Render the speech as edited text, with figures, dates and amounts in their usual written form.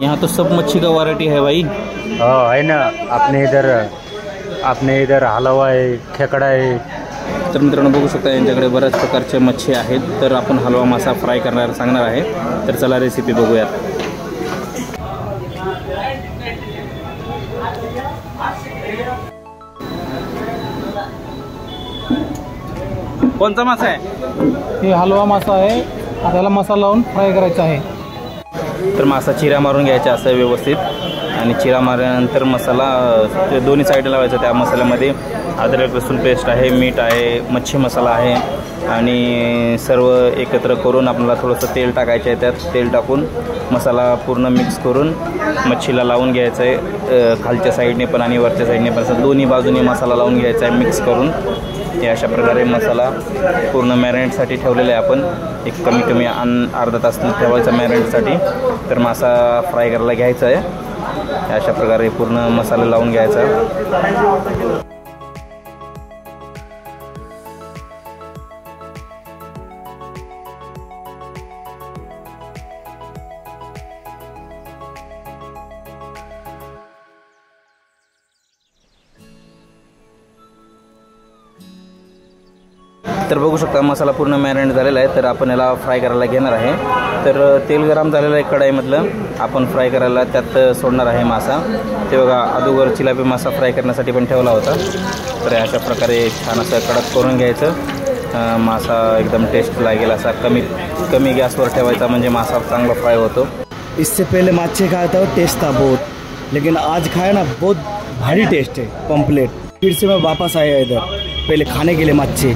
यहाँ तो सब मच्छी का वैरायटी है भाई। हाँ है ना, आपने इधर हलवा आहे, खेकडा आहे। तर मित्रांनो बघू शकता यांच्याकडे बऱ्याच प्रकारच्या मच्छी आहेत। तर आपण हलवा मासा फ्राय करणार सांगणार आहे। तर चला रेसिपी बघूयात। कोणता मासा आहे? हे हलवा मासा आहे, त्याला मसाला लावून फ्राय करायचा आहे। तर मासा चिरा मारून घ्यायचा असं व्यवस्थित, आणि चिरा मारल्यानंतर मसाला दोन्ही साईड लावायचा। त्या मसाल्यामध्ये अद्रक लसूण पेस्ट आहे, मीठ आहे, मच्छी मसाला आहे, आणि सर्व एकत्र करून आपल्याला थोडंसं तेल टाकायचं आहे। त्यात तेल टाकून मसाला पूर्ण मिक्स करून मच्छीला लावून घ्यायचं आहे। खालच्या साईडने पण आणि वरच्या साईडने पण असं दोन्ही बाजूने मसाला लावून घ्यायचा आहे मिक्स करून। हे अशा प्रकारे मसाला पूर्ण मॅरिनेटसाठी ठेवलेला आहे आपण। एक कमी अर्धा तास ठेवायचा मॅरिनेटसाठी। तर मासा फ्राय करायला घ्यायचा आहे। अशा प्रकारे पूर्ण मसाला लावून घ्यायचा। तर बघू शकता मसाला पूर्ण मॅरिनेट झालेला आहे। तर आपण याला फ्राय करायला घेणार आहे। तर तेल गरम झालेलं आहे कढईमधलं, आपण फ्राय करायला त्यात सोडणार आहे मासा। ते बघा अगोदर चिलापी मासा फ्राय करण्यासाठी पण ठेवला होता। तर अशा प्रकारे छान असं कडक करून घ्यायचं। मासा एकदम टेस्ट लागेल असा कमी गॅसवर ठेवायचा, म्हणजे मासा चांगला फ्राय होतो। इससे पहले मच्छी खाया था, टेस्ट था बहुत, लेकिन आज खाया ना बहुत भारी टेस्ट है, कंप्लीट। फिर से मैं वापस आया इधर पहले खाने के लिए मच्छी।